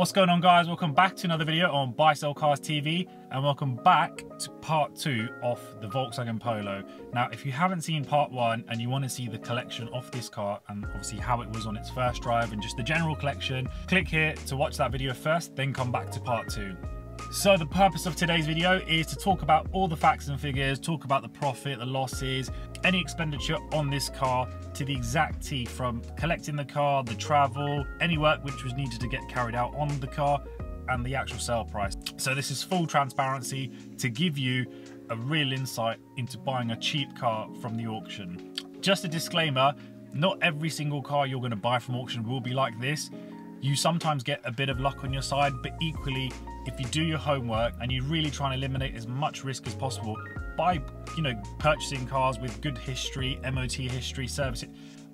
What's going on, guys? Welcome back to another video on Buy Sell Cars TV, and welcome back to part 2 of the Volkswagen Polo. Now, if you haven't seen part 1 and you want to see the collection of this car and obviously how it was on its first drive and just the general collection, click here to watch that video first, then come back to part 2. So the purpose of today's video is to talk about all the facts and figures, talk about the profit, the losses, any expenditure on this car to the exact T, from collecting the car, the travel, any work which was needed to get carried out on the car, and the actual sale price. So this is full transparency to give you a real insight into buying a cheap car from the auction. Just a disclaimer, not every single car you're going to buy from auction will be like this. You sometimes get a bit of luck on your side, but equally, if you do your homework and you really try and eliminate as much risk as possible by, purchasing cars with good history, MOT history, service,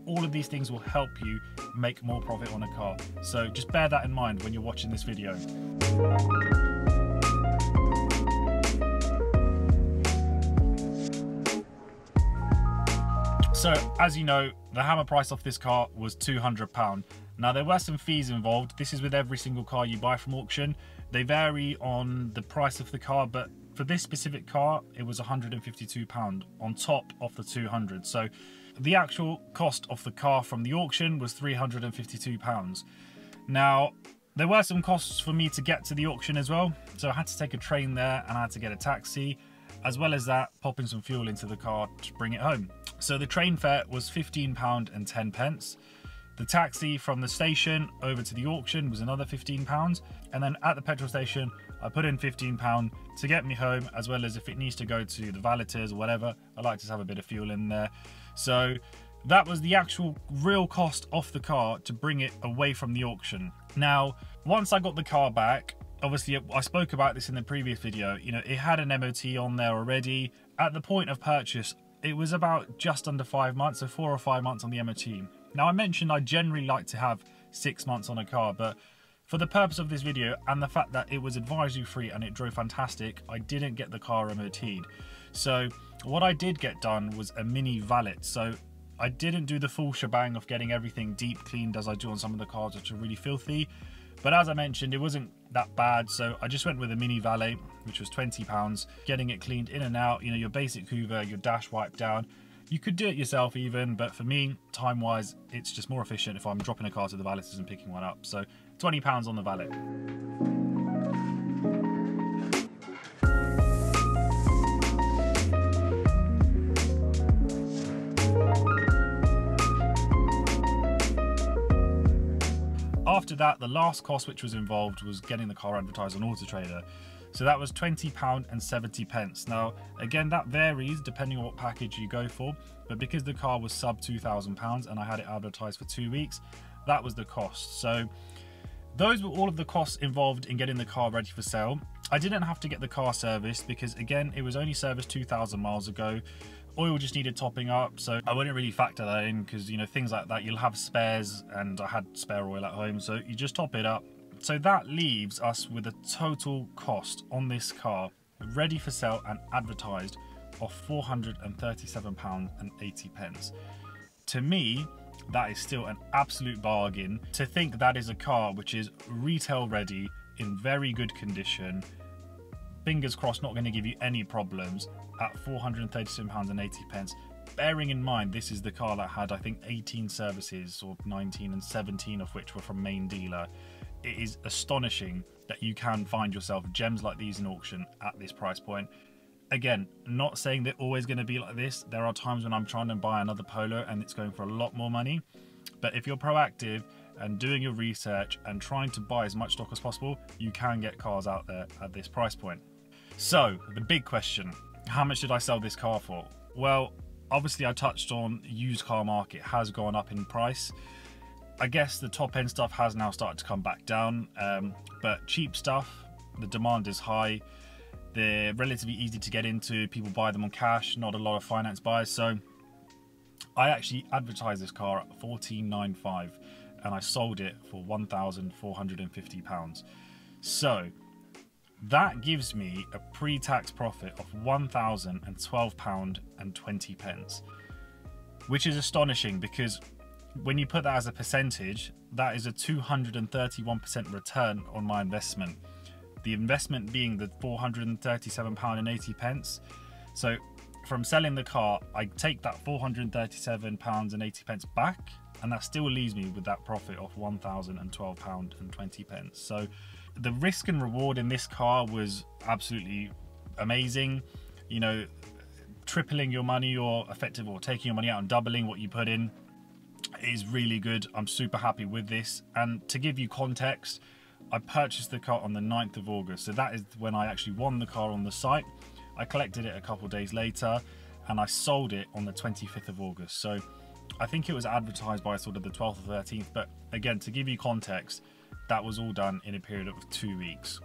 all of these things will help you make more profit on a car. So just bear that in mind when you're watching this video. So as you know, the hammer price of this car was £200. Now there were some fees involved. This is with every single car you buy from auction. They vary on the price of the car, but for this specific car, it was £152 on top of the 200. So the actual cost of the car from the auction was £352. Now, there were some costs for me to get to the auction as well. So I had to take a train there and I had to get a taxi, as well as that, popping some fuel into the car to bring it home. So the train fare was £15.10. The taxi from the station over to the auction was another £15. And then at the petrol station, I put in £15 to get me home, as well as if it needs to go to the valeters or whatever, I like to have a bit of fuel in there. So that was the actual real cost of the car to bring it away from the auction. Now, once I got the car back, obviously I spoke about this in the previous video, it had an MOT on there already. At the point of purchase, it was about just under 5 months, so 4 or 5 months on the MOT. Now I mentioned I generally like to have 6 months on a car, but for the purpose of this video and the fact that it was advisory free and it drove fantastic, I didn't get the car MOT'd. So what I did get done was a mini valet. So I didn't do the full shebang of getting everything deep cleaned as I do on some of the cars which are really filthy. But as I mentioned, it wasn't that bad, so I just went with a mini valet, which was £20, getting it cleaned in and out, your basic hoover, your dash wiped down. You could do it yourself even, but for me, time-wise, it's just more efficient if I'm dropping a car to the valeters and picking one up. So £20 on the valet. After that, the last cost which was involved was getting the car advertised on Auto Trader. So that was £20.70. Now, again, that varies depending on what package you go for, but because the car was sub £2,000 and I had it advertised for 2 weeks, that was the cost. So those were all of the costs involved in getting the car ready for sale. I didn't have to get the car serviced because, again, it was only serviced 2,000 miles ago. Oil just needed topping up, so I wouldn't really factor that in because, things like that, you'll have spares, and I had spare oil at home, so you just top it up. So that leaves us with a total cost on this car, ready for sale and advertised, of £437.80. To me, that is still an absolute bargain. To think that is a car which is retail ready, in very good condition, fingers crossed not going to give you any problems, at £437.80. Bearing in mind, this is the car that had, I think, 18 services, or 19, and 17 of which were from main dealer. It is astonishing that you can find yourself gems like these in auction at this price point. Again, not saying they're always going to be like this. There are times when I'm trying to buy another Polo and it's going for a lot more money. But if you're proactive and doing your research and trying to buy as much stock as possible, you can get cars out there at this price point. So the big question, how much did I sell this car for? Well, obviously I touched on used car market has gone up in price. I guess the top end stuff has now started to come back down, but cheap stuff, the demand is high. They're relatively easy to get into. People buy them on cash, not a lot of finance buyers. So I actually advertised this car at £14,950 and I sold it for £1,450. So that gives me a pre-tax profit of £1,012.20, which is astonishing because when you put that as a percentage, that is a 231% return on my investment. The investment being the £437.80. So from selling the car, I take that £437.80 back, and that still leaves me with that profit of £1,012.20. So the risk and reward in this car was absolutely amazing. You know, tripling your money or taking your money out and doubling what you put in is really good. I'm super happy with this. And to give you context, I purchased the car on the 9th of August. So that is when I actually won the car on the site. I collected it a couple of days later and I sold it on the 25th of August. So I think it was advertised by sort of the 12th or 13th. But again, to give you context, that was all done in a period of 2 weeks.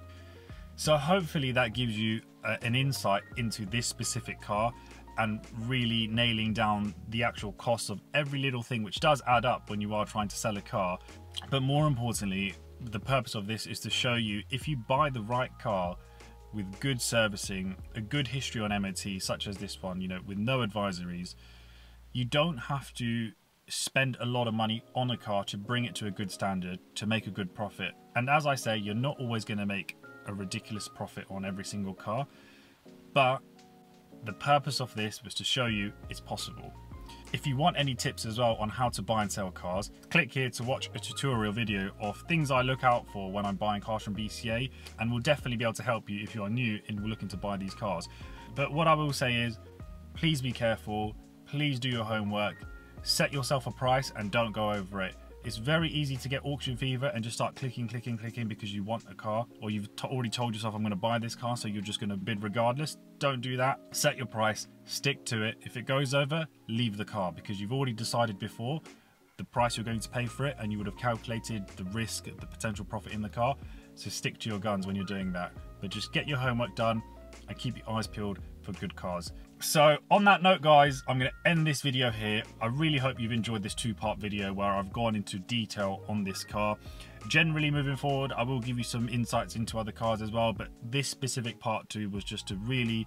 So hopefully that gives you an insight into this specific car and really nailing down the actual cost of every little thing, which does add up when you are trying to sell a car. But more importantly, the purpose of this is to show you, if you buy the right car with good servicing, a good history on MOT, such as this one, you know, with no advisories, you don't have to spend a lot of money on a car to bring it to a good standard, to make a good profit. And as I say, you're not always going to make a ridiculous profit on every single car, but the purpose of this was to show you it's possible. If you want any tips as well on how to buy and sell cars, click here to watch a tutorial video of things I look out for when I'm buying cars from BCA, and we'll definitely be able to help you if you are new and looking to buy these cars. But what I will say is, please be careful, please do your homework, set yourself a price and don't go over it. It's very easy to get auction fever and just start clicking because you want a car, or you've already told yourself I'm going to buy this car, so you're just going to bid regardless. Don't do that. Set your price, stick to it. If it goes over, leave the car, because you've already decided before the price you're going to pay for it, and you would have calculated the risk, the potential profit in the car. So stick to your guns when you're doing that. But just get your homework done and keep your eyes peeled for good cars. So on that note, guys, I'm going to end this video here. I really hope you've enjoyed this two-part video where I've gone into detail on this car. Generally, moving forward, I will give you some insights into other cars as well, but this specific part 2 was just to really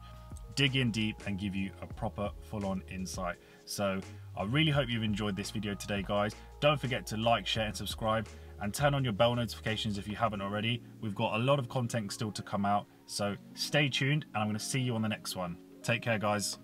dig in deep and give you a proper full-on insight. So I really hope you've enjoyed this video today, guys. Don't forget to like, share and subscribe, and turn on your bell notifications if you haven't already. We've got a lot of content still to come out, so stay tuned, and I'm going to see you on the next one. Take care, guys.